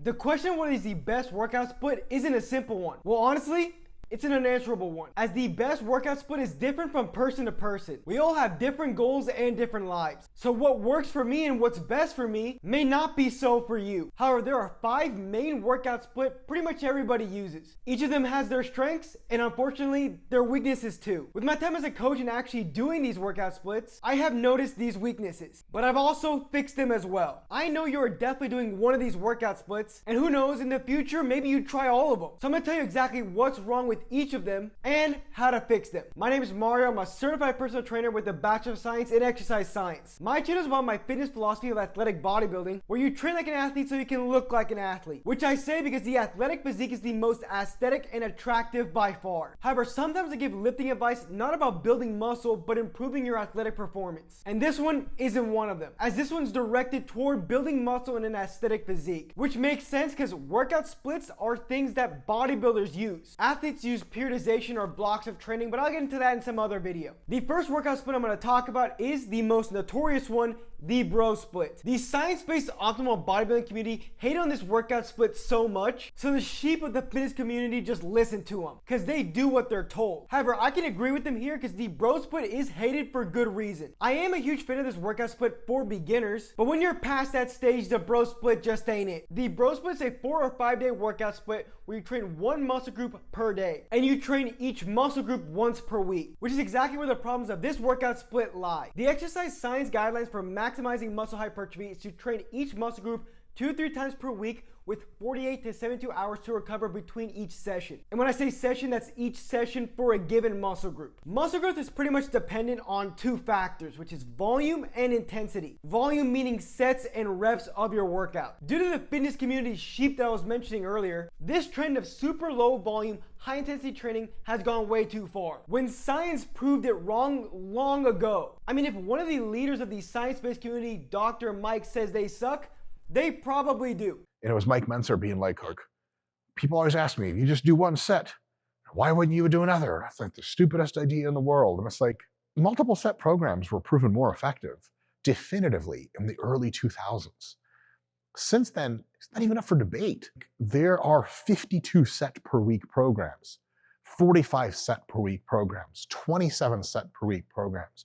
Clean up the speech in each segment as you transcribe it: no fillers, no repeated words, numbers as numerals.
The question of what is the best workout split isn't a simple one. Well, honestly, it's an unanswerable one, as the best workout split is different from person to person. We all have different goals and different lives. So what works for me and what's best for me may not be so for you. However, there are 5 main workout split pretty much everybody uses. Each of them has their strengths and unfortunately their weaknesses too. With my time as a coach and actually doing these workout splits, I have noticed these weaknesses, but I've also fixed them as well. I know you're definitely doing one of these workout splits, and who knows, in the future maybe you try all of them. So I'm gonna tell you exactly what's wrong with each of them and how to fix them. My name is Mario. I'm a certified personal trainer with a Bachelor of Science in Exercise Science. My channel is about my fitness philosophy of athletic bodybuilding, where you train like an athlete so you can look like an athlete, which I say because the athletic physique is the most aesthetic and attractive by far. However, sometimes I give lifting advice not about building muscle but improving your athletic performance, and this one isn't one of them, as this one's directed toward building muscle in an aesthetic physique, which makes sense because workout splits are things that bodybuilders use. Athletes use periodization or blocks of training, but I'll get into that in some other video. The first workout split I'm going to talk about is the most notorious one, the bro split. The science-based optimal bodybuilding community hate on this workout split so much, so the sheep of the fitness community just listen to them because they do what they're told. However, I can agree with them here because the bro split is hated for good reason. I am a huge fan of this workout split for beginners, but when you're past that stage, the bro split just ain't it. The bro split is a 4 or 5 day workout split where you train one muscle group per day, and you train each muscle group once per week, which is exactly where the problems of this workout split lie. The exercise science guidelines for maximizing muscle hypertrophy is to train each muscle group 2-3 times per week with 48 to 72 hours to recover between each session. And when I say session, that's each session for a given muscle group. Muscle growth is pretty much dependent on 2 factors, which is volume and intensity. Volume meaning sets and reps of your workout. Due to the fitness community sheep that I was mentioning earlier, this trend of super low volume, high intensity training has gone way too far, when science proved it wrong long ago. I mean, if one of the leaders of the science-based community, Dr. Mike, says they suck, they probably do. And it was Mike Menser being like, people always ask me, if you just do one set, why wouldn't you do another? That's like the stupidest idea in the world. And it's like, multiple set programs were proven more effective, definitively, in the early 2000s. Since then, it's not even up for debate. There are 52 set per week programs, 45 set per week programs, 27 set per week programs,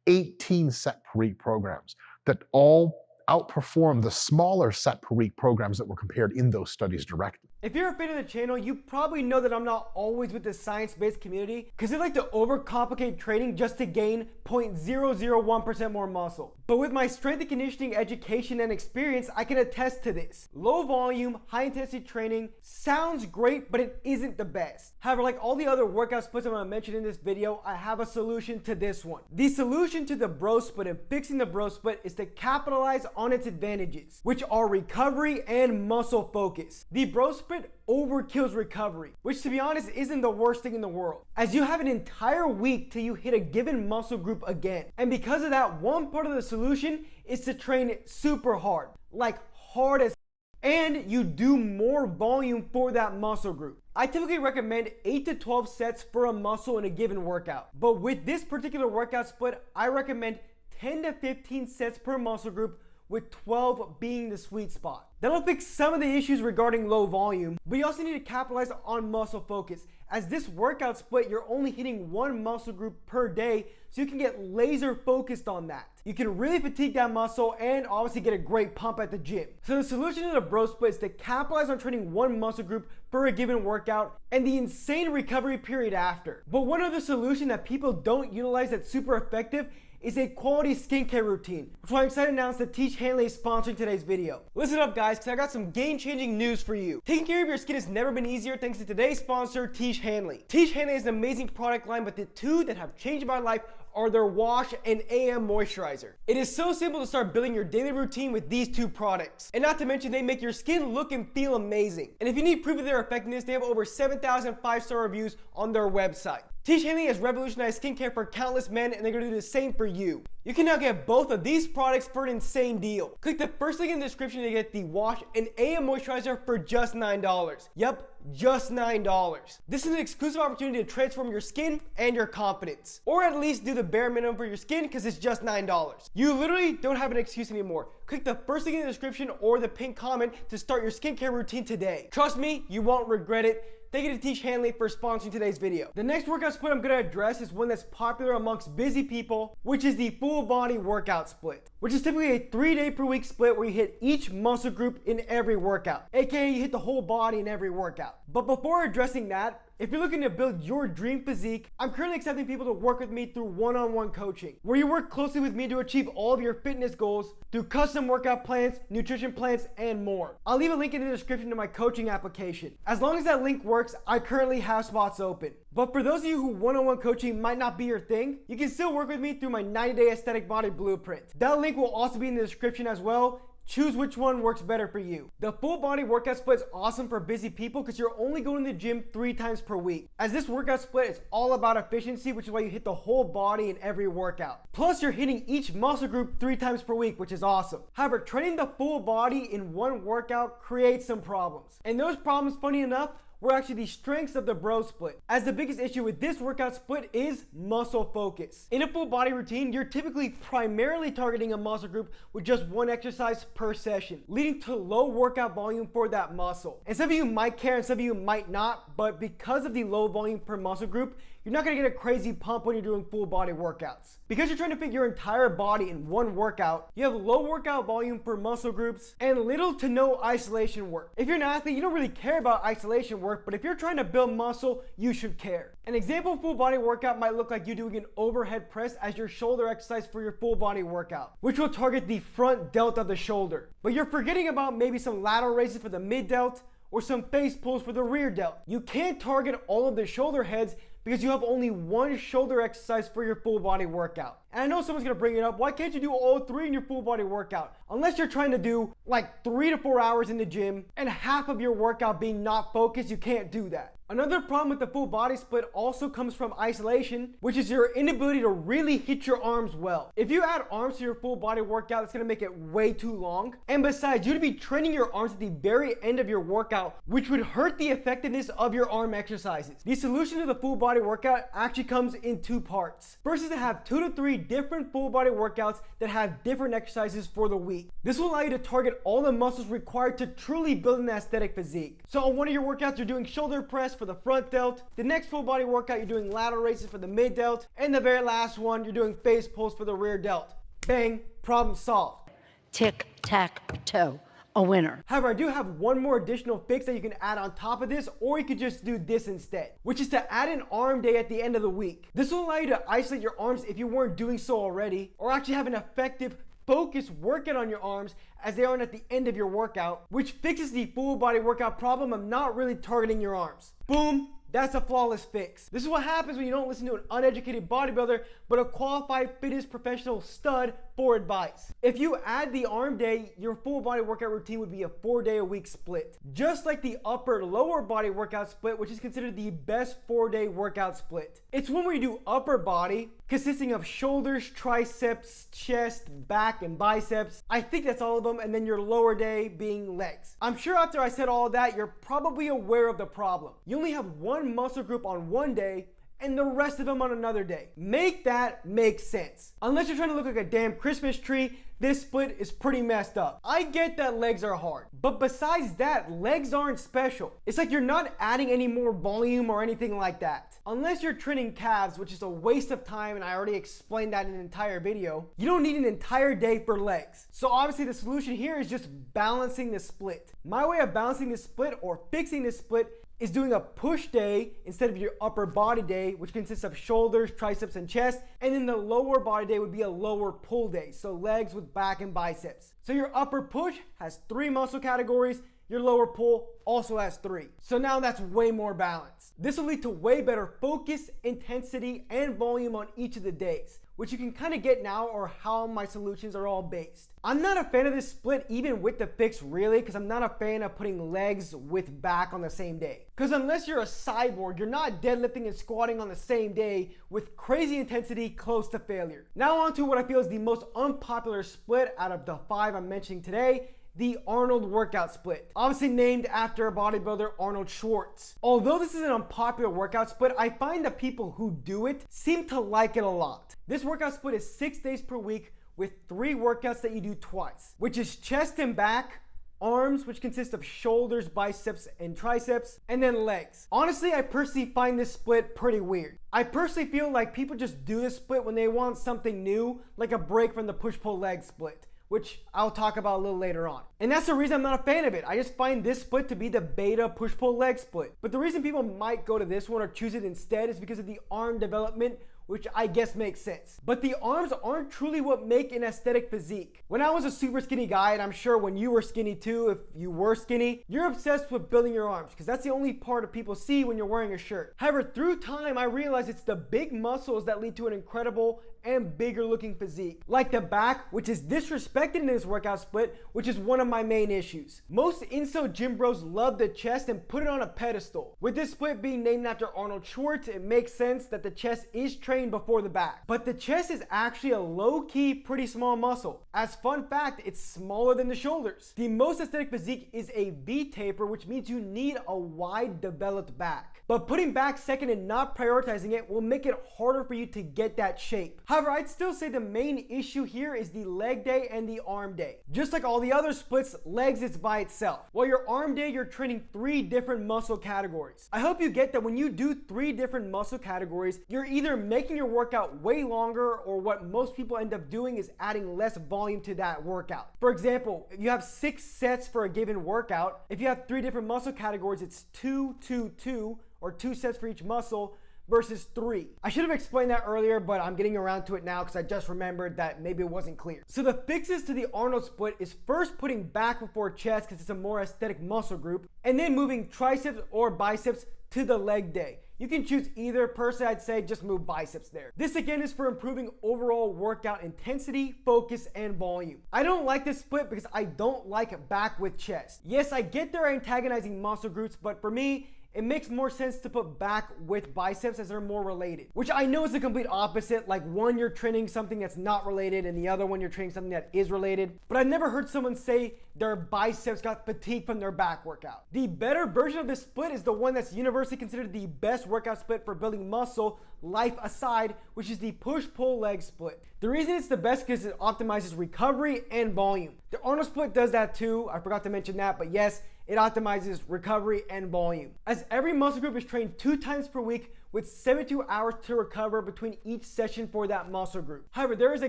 18 set per week programs that all outperform the smaller set per week programs that were compared in those studies directly. If you're a fan of the channel, you probably know that I'm not always with the science-based community because they like to overcomplicate training just to gain 0.001% more muscle. But with my strength and conditioning education and experience, I can attest to this. Low volume, high intensity training sounds great, but it isn't the best. However, like all the other workout splits I'm going to mention in this video, I have a solution to this one. The solution to the bro split and fixing the bro split is to capitalize on its advantages, which are recovery and muscle focus. The bro split overkills recovery, which to be honest isn't the worst thing in the world, as you have an entire week till you hit a given muscle group again. And because of that, one part of the solution is to train super hard, like hard as, and you do more volume for that muscle group. I typically recommend 8 to 12 sets for a muscle in a given workout, but with this particular workout split, I recommend 10 to 15 sets per muscle group, with 12 being the sweet spot. That'll fix some of the issues regarding low volume, but you also need to capitalize on muscle focus. As this workout split, you're only hitting one muscle group per day, so you can get laser focused on that. You can really fatigue that muscle and obviously get a great pump at the gym. So the solution to the bro split is to capitalize on training one muscle group for a given workout and the insane recovery period after. But one other solution that people don't utilize that's super effective is a quality skincare routine, which is why I'm excited to announce that Teach Hanley is sponsoring today's video. Listen up guys, because I got some game-changing news for you. Taking care of your skin has never been easier thanks to today's sponsor, Teach Hanley. Teach Hanley is an amazing product line, but the 2 that have changed my life are their wash and AM moisturizer. It is so simple to start building your daily routine with these 2 products. And not to mention, they make your skin look and feel amazing. And if you need proof of their effectiveness, they have over 7,000 5-star reviews on their website. Teach Hanley has revolutionized skincare for countless men, and they're gonna do the same for you. You can now get both of these products for an insane deal. Click the first link in the description to get the wash and AM moisturizer for just $9. Yep, just $9. This is an exclusive opportunity to transform your skin and your confidence. Or at least do the bare minimum for your skin because it's just $9. You literally don't have an excuse anymore. Click the first link in the description or the pinned comment to start your skincare routine today. Trust me, you won't regret it. Thank you to Teach Hanley for sponsoring today's video. The next workout split I'm gonna address is one that's popular amongst busy people, which is the full body workout split, which is typically a 3-day per week split where you hit each muscle group in every workout, aka you hit the whole body in every workout. But before addressing that, if you're looking to build your dream physique, I'm currently accepting people to work with me through one-on-one coaching, where you work closely with me to achieve all of your fitness goals through custom workout plans, nutrition plans, and more. I'll leave a link in the description to my coaching application. As long as that link works, I currently have spots open. But for those of you who one-on-one coaching might not be your thing, you can still work with me through my 90-day aesthetic body blueprint. That link will also be in the description as well. Choose which one works better for you. The full body workout split is awesome for busy people because you're only going to the gym 3 times per week. As this workout split is all about efficiency, which is why you hit the whole body in every workout. Plus you're hitting each muscle group 3 times per week, which is awesome. However, training the full body in one workout creates some problems. And those problems, funny enough, were actually the strengths of the bro split, as the biggest issue with this workout split is muscle focus. In a full body routine, you're typically primarily targeting a muscle group with just one exercise per session, leading to low workout volume for that muscle. And some of you might care and some of you might not, but because of the low volume per muscle group, you're not gonna get a crazy pump when you're doing full body workouts. Because you're trying to fit your entire body in one workout, you have low workout volume for muscle groups and little to no isolation work. If you're an athlete, you don't really care about isolation work, but if you're trying to build muscle, you should care. An example full body workout might look like you doing an overhead press as your shoulder exercise for your full body workout, which will target the front delt of the shoulder. But you're forgetting about maybe some lateral raises for the mid delt or some face pulls for the rear delt. You can't target all of the shoulder heads because you have only one shoulder exercise for your full body workout. And I know someone's gonna bring it up, why can't you do all 3 in your full body workout? Unless you're trying to do like 3 to 4 hours in the gym and half of your workout being not focused, you can't do that. Another problem with the full body split also comes from isolation, which is your inability to really hit your arms well. If you add arms to your full body workout, it's gonna make it way too long. And besides, you'd be training your arms at the very end of your workout, which would hurt the effectiveness of your arm exercises. The solution to the full body workout actually comes in 2 parts. First is to have 2 to 3 different full body workouts that have different exercises for the week. This will allow you to target all the muscles required to truly build an aesthetic physique. So on one of your workouts, you're doing shoulder press for the front delt. The next full body workout, you're doing lateral raises for the mid delt. And the very last one, you're doing face pulls for the rear delt. Bang, problem solved. Tic-tac-toe, a winner. However, I do have one more additional fix that you can add on top of this, or you could just do this instead, which is to add an arm day at the end of the week. This will allow you to isolate your arms if you weren't doing so already, or actually have an effective focused workout on your arms as they aren't at the end of your workout, which fixes the full body workout problem of not really targeting your arms. Boom. That's a flawless fix. This is what happens when you don't listen to an uneducated bodybuilder, but a qualified fitness professional stud for advice. If you add the arm day, your full body workout routine would be a 4-day-a-week split. Just like the upper lower body workout split, which is considered the best 4-day workout split. It's one where you do upper body, consisting of shoulders, triceps, chest, back, and biceps. I think that's all of them, and then your lower day being legs. I'm sure after I said all of that, you're probably aware of the problem. You only have one muscle group on one day, and the rest of them on another day. Make that make sense. Unless you're trying to look like a damn Christmas tree, this split is pretty messed up. I get that legs are hard, but besides that, legs aren't special. It's like you're not adding any more volume or anything like that. Unless you're training calves, which is a waste of time, and I already explained that in an entire video, you don't need an entire day for legs. So obviously the solution here is just balancing the split. My way of balancing this split or fixing this split is doing a push day instead of your upper body day, which consists of shoulders, triceps, and chest. And then the lower body day would be a lower pull day, so legs with back and biceps. So your upper push has 3 muscle categories, your lower pull also has 3. So now that's way more balanced. This will lead to way better focus, intensity, and volume on each of the days, which you can kind of get now, or how my solutions are all based. I'm not a fan of this split even with the fix really, because I'm not a fan of putting legs with back on the same day. Because unless you're a cyborg, you're not deadlifting and squatting on the same day with crazy intensity close to failure. Now on to what I feel is the most unpopular split out of the 5 I'm mentioning today, the Arnold workout split, obviously named after bodybuilder Arnold Schwartz. Although this is an unpopular workout split, I find that people who do it seem to like it a lot. This workout split is 6 days per week with 3 workouts that you do twice, which is chest and back, arms, which consists of shoulders, biceps, and triceps, and then legs. Honestly, I personally find this split pretty weird. I personally feel like people just do this split when they want something new, like a break from the push-pull leg split, which I'll talk about a little later on. And that's the reason I'm not a fan of it. I just find this split to be the beta push-pull leg split. But the reason people might go to this one or choose it instead is because of the arm development, which I guess makes sense. But the arms aren't truly what make an aesthetic physique. When I was a super skinny guy, and I'm sure when you were skinny too, if you were skinny, you're obsessed with building your arms because that's the only part of people see when you're wearing a shirt. However, through time, I realized it's the big muscles that lead to an incredible and bigger looking physique. Like the back, which is disrespected in this workout split, which is one of my main issues. Most incel gym bros love the chest and put it on a pedestal. With this split being named after Arnold Schwartz, it makes sense that the chest is trained before the back. But the chest is actually a low-key, pretty small muscle. As fun fact, it's smaller than the shoulders. The most aesthetic physique is a V taper, which means you need a wide developed back. But putting back second and not prioritizing it will make it harder for you to get that shape. However, I'd still say the main issue here is the leg day and the arm day. Just like all the other splits, legs is by itself. While your arm day, you're training 3 different muscle categories. I hope you get that when you do 3 different muscle categories, you're either making your workout way longer, or what most people end up doing is adding less volume to that workout. For example, if you have 6 sets for a given workout, if you have 3 different muscle categories, it's 2, 2, 2, or 2 sets for each muscle versus 3. I should have explained that earlier, but I'm getting around to it now because I just remembered that maybe it wasn't clear. So the fixes to the Arnold split is first putting back before chest because it's a more aesthetic muscle group, and then moving triceps or biceps to the leg day. You can choose either. Personally, I'd say just move biceps there. This again is for improving overall workout intensity, focus, and volume. I don't like this split because I don't like back with chest. Yes, I get they're antagonizing muscle groups, but for me, it makes more sense to put back with biceps as they're more related, which I know is the complete opposite. Like one you're training something that's not related and the other one you're training something that is related. But I've never heard someone say their biceps got fatigued from their back workout. The better version of this split is the one that's universally considered the best workout split for building muscle, life aside, which is the push-pull leg split. The reason it's the best is because it optimizes recovery and volume. The Arnold split does that too. I forgot to mention that, but yes, it optimizes recovery and volume. As every muscle group is trained 2 times per week with 72 hours to recover between each session for that muscle group. However, there is a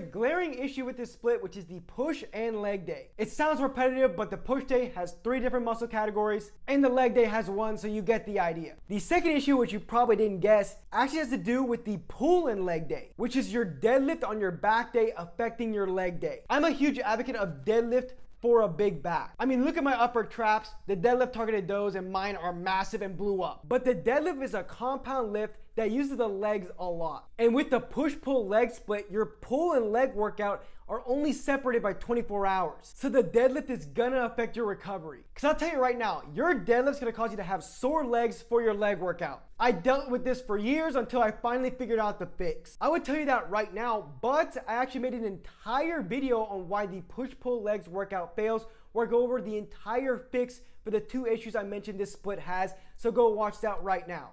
glaring issue with this split, which is the push and leg day. It sounds repetitive, but the push day has 3 different muscle categories and the leg day has 1, so you get the idea. The second issue, which you probably didn't guess, actually has to do with the pull and leg day, which is your deadlift on your back day affecting your leg day. I'm a huge advocate of deadlift for a big back. I mean, look at my upper traps. The deadlift targeted those and mine are massive and blew up. But the deadlift is a compound lift that uses the legs a lot. And with the push-pull leg split, your pull and leg workout are only separated by 24 hours. So the deadlift is gonna affect your recovery. Cause I'll tell you right now, your deadlift's gonna cause you to have sore legs for your leg workout. I dealt with this for years until I finally figured out the fix. I would tell you that right now, but I actually made an entire video on why the push-pull legs workout fails, where I go over the entire fix for the 2 issues I mentioned this split has, so go watch that right now.